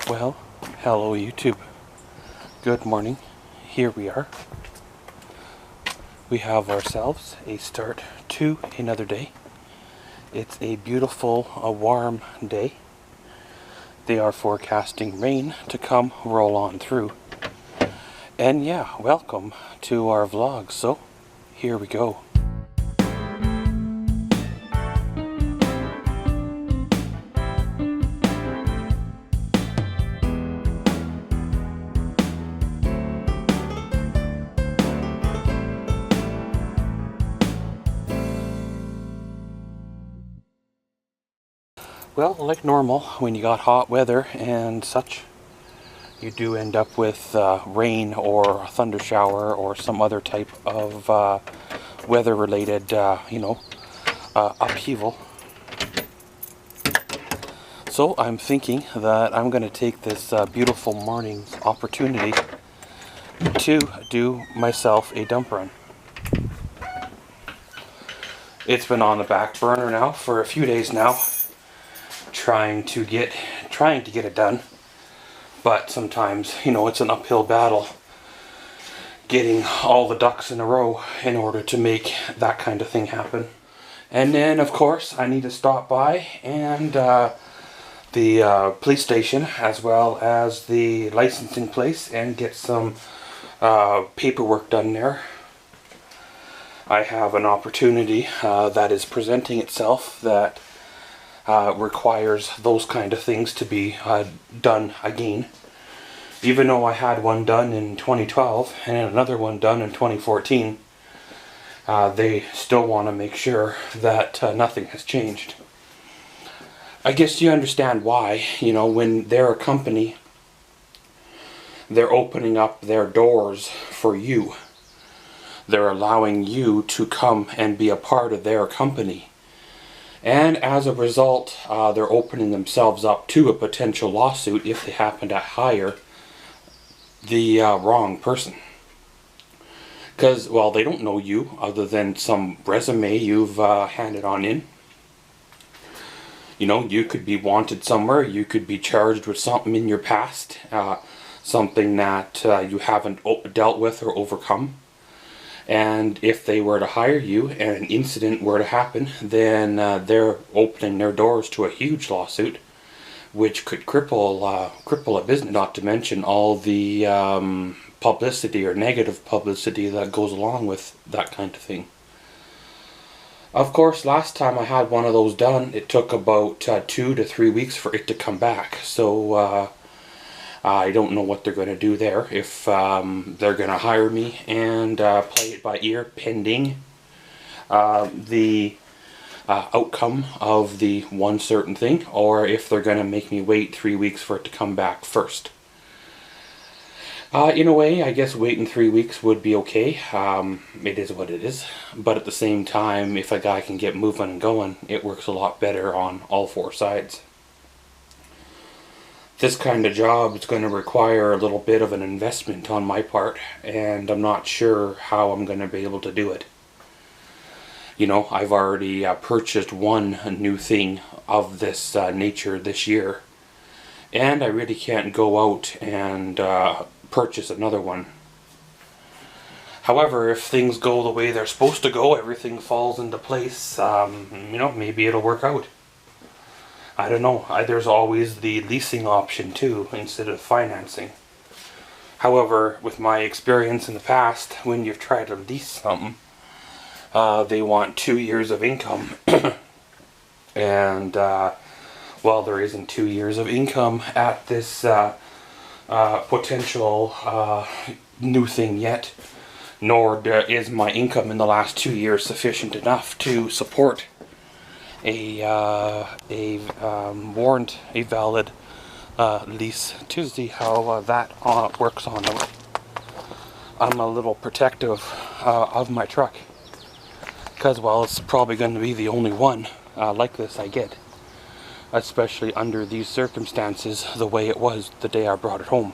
Well, hello YouTube. Good morning. Here we are. We have ourselves a start to another day. It's a beautiful, warm day. They are forecasting rain to come roll on through. And yeah, welcome to our vlog. So, here we go. Well, like normal, when you got hot weather and such, you do end up with rain or a thunder shower or some other type of weather-related, upheaval. So I'm thinking that I'm going to take this beautiful morning's opportunity to do myself a dump run. It's been on the back burner now for a few days now, trying to get it done, but sometimes it's an uphill battle getting all the ducks in a row in order to make that kind of thing happen. And then of course I need to stop by and the police station as well as the licensing place and get some paperwork done there. I have an opportunity that is presenting itself that requires those kind of things to be done again. Even though I had one done in 2012 and another one done in 2014, they still want to make sure that nothing has changed. I guess you understand why. When they're a company, they're opening up their doors for you. They're allowing you to come and be a part of their company. And as a result, they're opening themselves up to a potential lawsuit if they happen to hire the wrong person. Because, well, they don't know you other than some resume you've handed on in. You could be wanted somewhere, you could be charged with something in your past, something that you haven't dealt with or overcome. And if they were to hire you and an incident were to happen, then they're opening their doors to a huge lawsuit, which could cripple a business, not to mention all the publicity or negative publicity that goes along with that kind of thing. Of course, last time I had one of those done, it took about 2 to 3 weeks for it to come back. So I don't know what they're going to do there, if they're going to hire me and play it by ear pending the outcome of the one certain thing, or if they're going to make me wait 3 weeks for it to come back first. In a way, I guess waiting 3 weeks would be okay. It is what it is. But at the same time, if a guy can get moving and going, it works a lot better on all four sides. This kind of job is going to require a little bit of an investment on my part, and I'm not sure how I'm going to be able to do it. I've already purchased one new thing of this nature this year, and I really can't go out and purchase another one. However, if things go the way they're supposed to go, everything falls into place, maybe it'll work out. I don't know. There's always the leasing option too, instead of financing. However, with my experience in the past, when you've tried to lease something, they want 2 years of income. And, well, there isn't 2 years of income at this potential new thing yet. Nor is my income in the last 2 years sufficient enough to support a valid lease. To see how that works on them. I'm a little protective of my truck, because, well, it's probably going to be the only one like this I get, especially under these circumstances, the way it was the day I brought it home.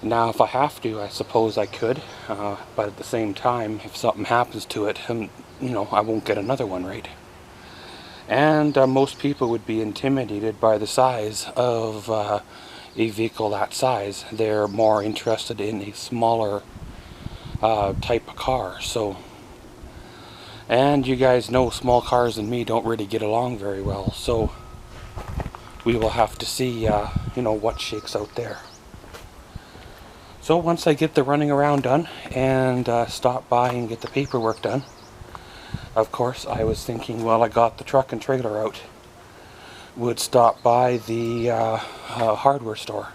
Now, if I have to, I suppose I could, but at the same time, if something happens to it, I won't get another one, right? And most people would be intimidated by the size of a vehicle that size. They're more interested in a smaller type of car. So, and you guys know small cars and me don't really get along very well. So we will have to see, you know, what shakes out there. So once I get the running around done and stop by and get the paperwork done, of course I was thinking, while I got the truck and trailer out, would stop by the hardware store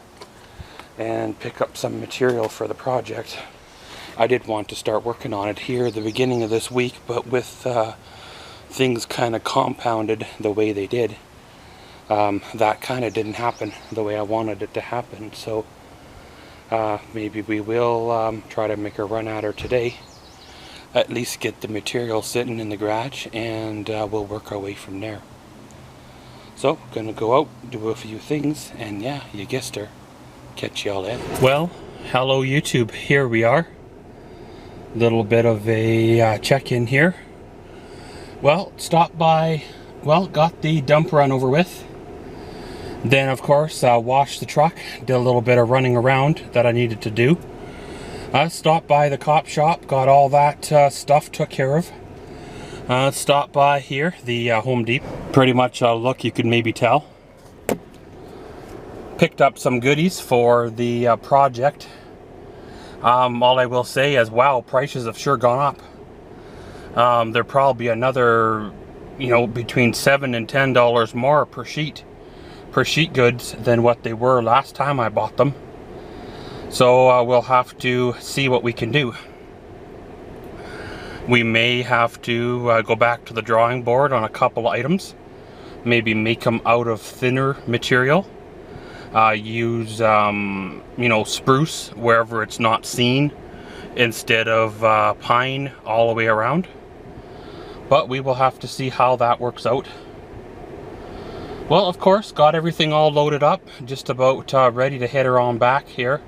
and pick up some material for the project. I did want to start working on it here at the beginning of this week, but with things kind of compounded the way they did, that kind of didn't happen the way I wanted it to happen. So maybe we will try to make a run at her today, at least get the material sitting in the garage, and we'll work our way from there. So, gonna go out, do a few things, and yeah, you guessed her, catch y'all in. Well, hello YouTube, here we are. Little bit of a check-in here. Well, stopped by, well, got the dump run over with. Then of course, washed the truck, did a little bit of running around that I needed to do. Stopped by the cop shop, got all that stuff took care of. Stopped by here, the Home Depot. Pretty much a look you could maybe tell. Picked up some goodies for the project. All I will say is, wow, prices have sure gone up. They're probably another, you know, between $7 and $10 more per sheet goods than what they were last time I bought them. So we'll have to see what we can do. We may have to go back to the drawing board on a couple items. Maybe make them out of thinner material. Use, you know, spruce wherever it's not seen, instead of pine all the way around. But we will have to see how that works out. Well, of course, got everything all loaded up, just about ready to head her on back here.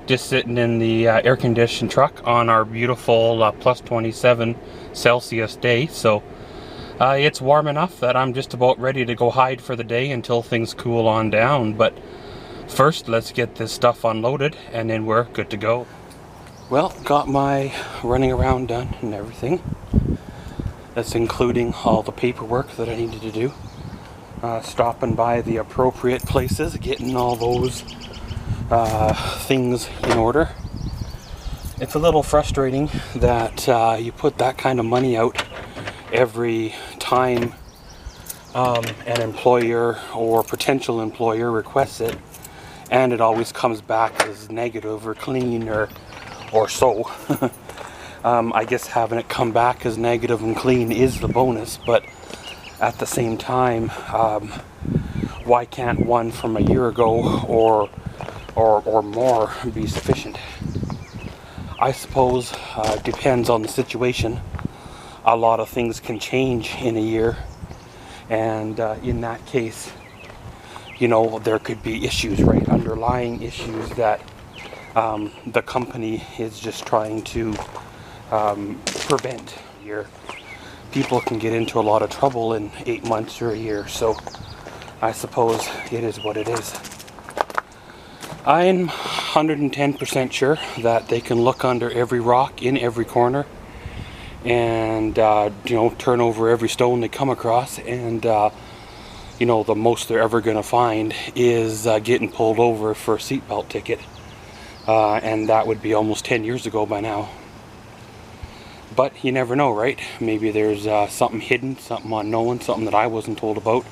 Just sitting in the air-conditioned truck on our beautiful plus 27 Celsius day. So it's warm enough that I'm just about ready to go hide for the day until things cool on down. But first, let's get this stuff unloaded and then we're good to go. Well, got my running around done and everything. That's including all the paperwork that I needed to do. Stopping by the appropriate places, getting all those things in order. It's a little frustrating that you put that kind of money out every time an employer or potential employer requests it, and it always comes back as negative or clean or so. I guess having it come back as negative and clean is the bonus, but at the same time, why can't one from a year ago or more be sufficient? I suppose depends on the situation. A lot of things can change in a year, and in that case, you know, there could be issues, right? Underlying issues that the company is just trying to prevent. People can get into a lot of trouble in 8 months or a year, so I suppose it is what it is. I'm 110% sure that they can look under every rock in every corner and you know, turn over every stone they come across, and you know, the most they're ever going to find is getting pulled over for a seatbelt ticket, and that would be almost 10 years ago by now. But you never know, right? Maybe there's something hidden, something unknown, something that I wasn't told about,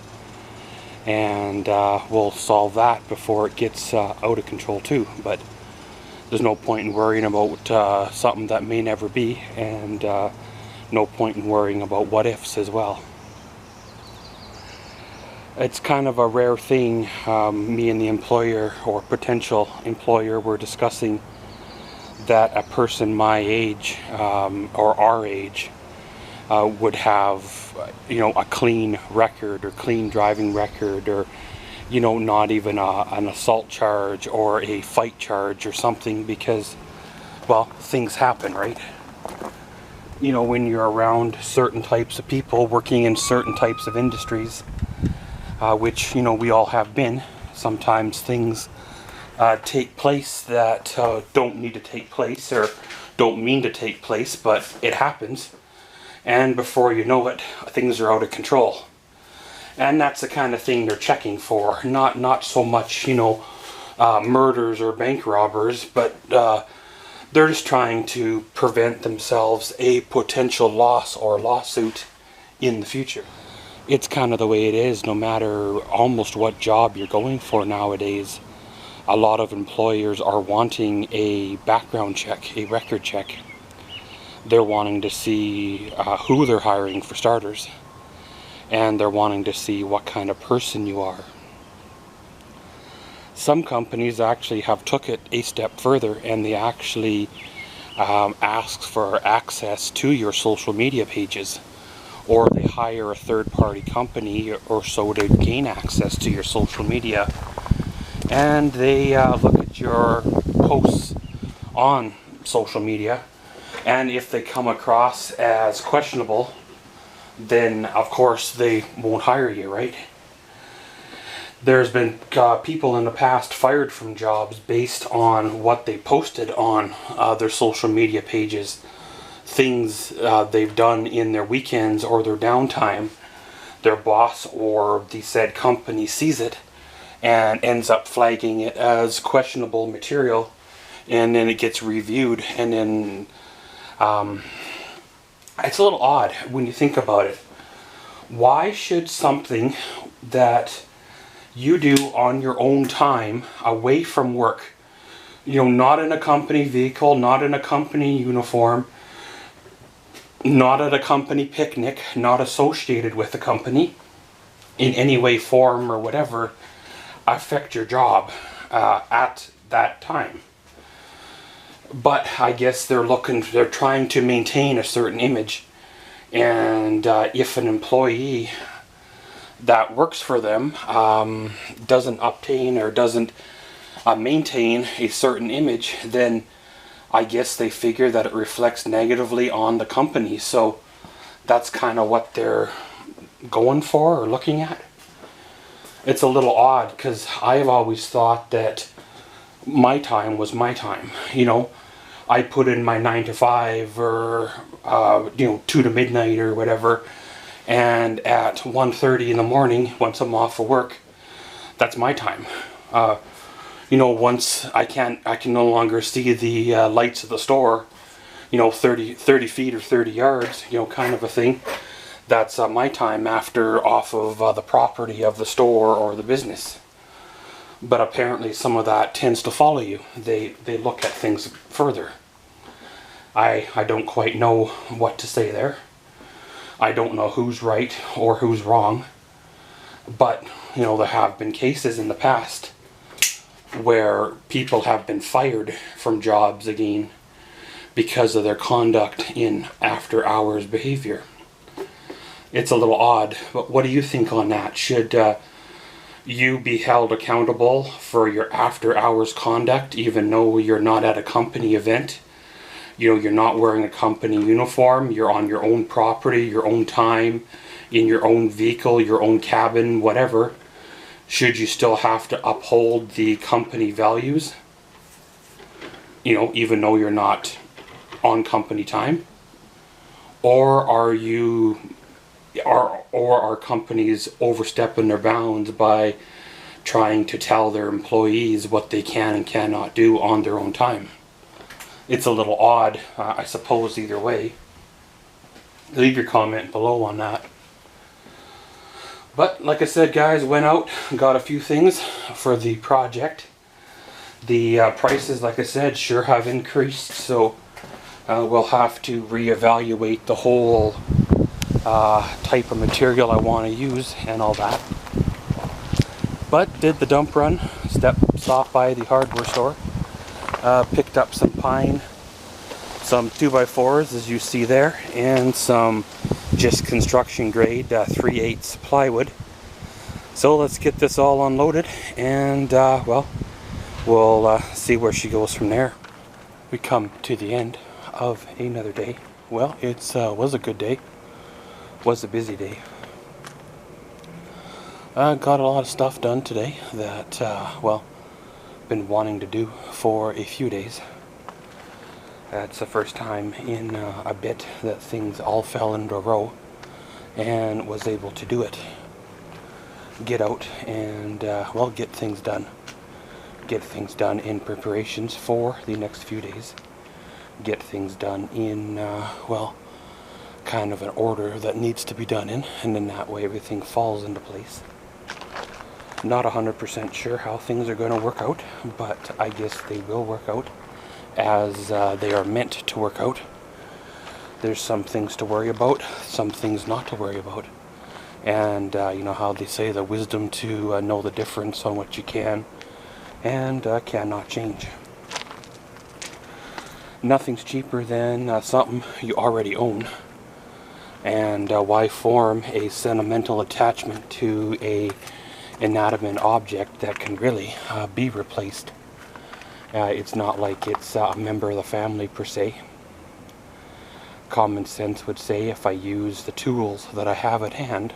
and we'll solve that before it gets out of control too. But there's no point in worrying about something that may never be, and no point in worrying about what ifs as well. It's kind of a rare thing. Me and the employer or potential employer were discussing that a person my age or our age would have, you know, a clean record or clean driving record, or, you know, not even an assault charge or a fight charge or something, because, well, things happen, right? you know, when you're around certain types of people working in certain types of industries, which, you know, we all have been. Sometimes things take place that don't need to take place or don't mean to take place, but it happens. And before you know it, things are out of control. And that's the kind of thing they're checking for. Not so much, you know, murders or bank robbers, but they're just trying to prevent themselves a potential loss or lawsuit in the future. It's kind of the way it is, no matter almost what job you're going for nowadays. A lot of employers are wanting a background check, a record check. They're wanting to see who they're hiring for starters. And they're wanting to see what kind of person you are. Some companies actually have took it a step further, and they actually ask for access to your social media pages, or they hire a third-party company or so to gain access to your social media, and they look at your posts on social media, and if they come across as questionable, then of course they won't hire you, right? There's been people in the past fired from jobs based on what they posted on their social media pages. Things they've done in their weekends or their downtime. Their boss or the said company sees it and ends up flagging it as questionable material, and then it gets reviewed, and then it's a little odd when you think about it. Why should something that you do on your own time, away from work, you know, not in a company vehicle, not in a company uniform, not at a company picnic, not associated with the company in any way, form, or whatever, affect your job at that time? But I guess they're trying to maintain a certain image, and if an employee that works for them doesn't obtain or doesn't maintain a certain image, then I guess they figure that it reflects negatively on the company. So that's kind of what they're going for or looking at. It's a little odd, because I've always thought that my time was my time. You know, I put in my 9 to 5 or you know, 2 to midnight or whatever, and at 1:30 in the morning, once I'm off of work, that's my time. You know, once I can no longer see the lights of the store, you know, 30 feet or 30 yards, you know, kind of a thing. That's my time after off of the property of the store or the business. But apparently some of that tends to follow you. They look at things further. I don't quite know what to say there. I don't know who's right or who's wrong, but, you know, there have been cases in the past where people have been fired from jobs again because of their conduct in after-hours behavior. It's a little odd, but what do you think on that? Should you be held accountable for your after-hours conduct even though you're not at a company event? You know, you're not wearing a company uniform, you're on your own property, your own time, in your own vehicle, your own cabin, whatever. Should you still have to uphold the company values? You know, even though you're not on company time? Or are companies overstepping their bounds by trying to tell their employees what they can and cannot do on their own time? It's a little odd, I suppose, either way. Leave your comment below on that. But like I said, guys, went out, got a few things for the project. The prices, like I said, sure have increased, so we'll have to reevaluate the whole type of material I want to use and all that. But did the dump run, stopped by the hardware store. Picked up some pine, some 2x4s as you see there, and some just construction grade 3/8 plywood. So let's get this all unloaded, and well, we'll see where she goes from there. We come to the end of another day well, it's was a good day. Was a busy day. I got a lot of stuff done today that, well, been wanting to do for a few days. That's the first time in a bit that things all fell into a row and was able to do it. Get out and, well, get things done. Get things done in preparations for the next few days. Get things done in, well, kind of an order that needs to be done in, and in that way everything falls into place. Not 100% sure how things are going to work out, but I guess they will work out as they are meant to work out. There's some things to worry about, some things not to worry about. And you know how they say, the wisdom to know the difference on what you can and cannot change. Nothing's cheaper than something you already own. And why form a sentimental attachment to a inanimate object that can really be replaced? It's not like it's a member of the family per se. Common sense would say if I use the tools that I have at hand,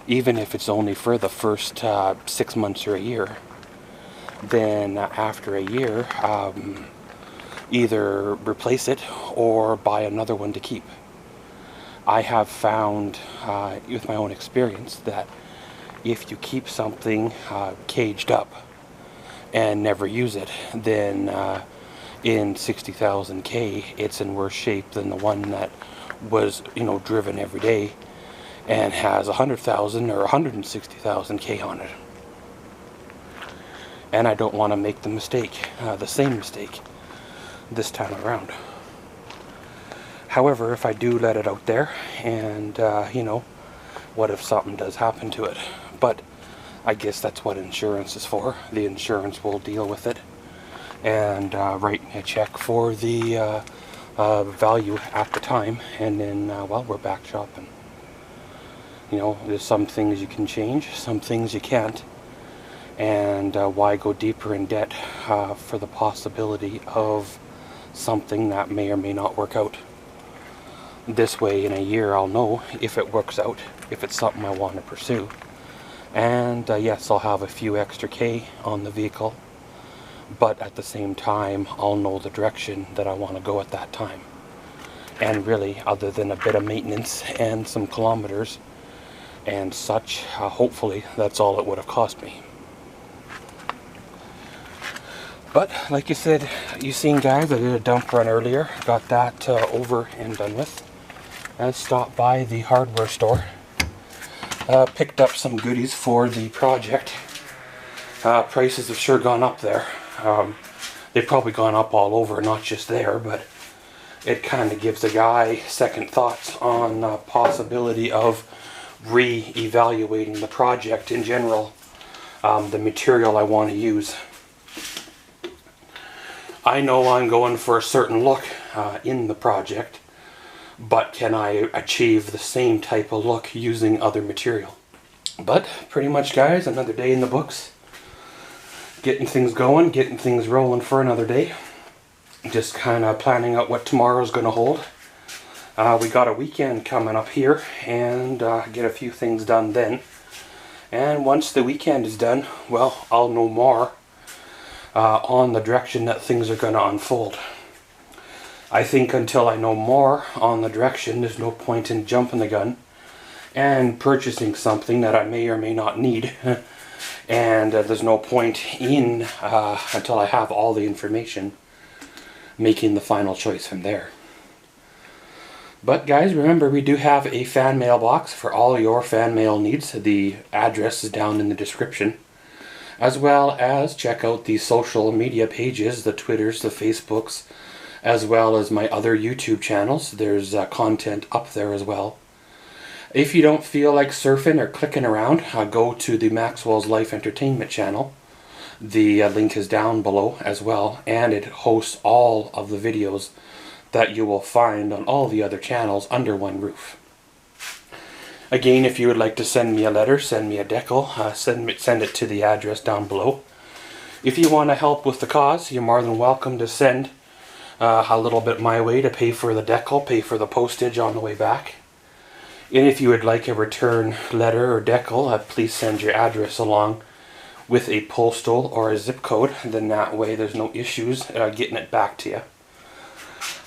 even if it's only for the first 6 months or a year, then after a year, either replace it or buy another one to keep. I have found with my own experience that if you keep something caged up and never use it, then in 60,000 K it's in worse shape than the one that was, you know, driven every day and has 100,000 or 160,000 K on it. And I don't want to make the mistake, the same mistake, this time around. However, if I do let it out there and, you know, what if something does happen to it? But I guess that's what insurance is for. The insurance will deal with it and write me a check for the value at the time, and then, well, we're back shopping. You know, there's some things you can change, some things you can't. And why go deeper in debt for the possibility of something that may or may not work out? This way, in a year, I'll know if it works out, if it's something I want to pursue. And yes, I'll have a few extra K on the vehicle, but at the same time, I'll know the direction that I want to go at that time. And really, other than a bit of maintenance and some kilometers and such, hopefully, that's all it would have cost me. But, like you said, you seen, guys, I did a dump run earlier. Got that over and done with. And stopped by the hardware store. Picked up some goodies for the project. Prices have sure gone up there. They've probably gone up all over, not just there, but it kind of gives a guy second thoughts on the possibility of re-evaluating the project in general, the material I want to use. I know I'm going for a certain look in the project, but can I achieve the same type of look using other material? But pretty much, guys, another day in the books. Getting things going, getting things rolling for another day. Just kind of planning out what tomorrow's going to hold. We got a weekend coming up here and get a few things done then. And once the weekend is done, well, I'll know more on the direction that things are going to unfold. I think until I know more on the direction, there's no point in jumping the gun and purchasing something that I may or may not need. And there's no point in, until I have all the information, making the final choice from there. But guys, remember, we do have a fan mailbox for all your fan mail needs. The address is down in the description. As well as check out the social media pages, the Twitters, the Facebooks, as well as my other YouTube channels. There's content up there as well. If you don't feel like surfing or clicking around, go to the Maxwell's Life Entertainment channel. The link is down below as well, and it hosts all of the videos that you will find on all the other channels under one roof. Again, if you would like to send me a letter, send me a decal, send it to the address down below. If you want to help with the cause, you're more than welcome to send a little bit my way to pay for the decal, pay for the postage on the way back. And if you would like a return letter or decal, please send your address along with a postal or a zip code. Then that way there's no issues getting it back to you.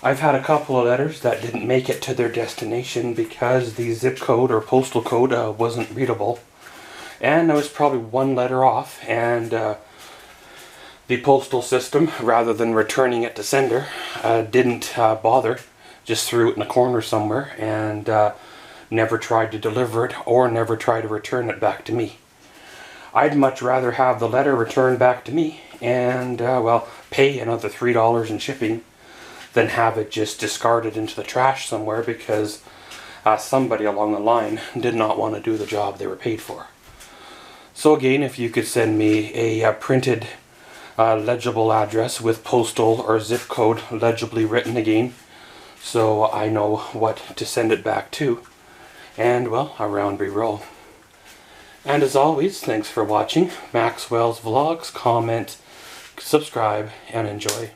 I've had a couple of letters that didn't make it to their destination because the zip code or postal code wasn't readable. And I was probably one letter off, and the postal system, rather than returning it to sender, didn't bother, just threw it in a corner somewhere and never tried to deliver it or never tried to return it back to me. I'd much rather have the letter returned back to me and, well, pay another $3 in shipping than have it just discarded into the trash somewhere because somebody along the line did not want to do the job they were paid for. So again, if you could send me a printed legible address with postal or zip code legibly written again, so I know what to send it back to. And well, around we roll. And as always, thanks for watching Maxwell's Vlogs. Comment, subscribe, and enjoy.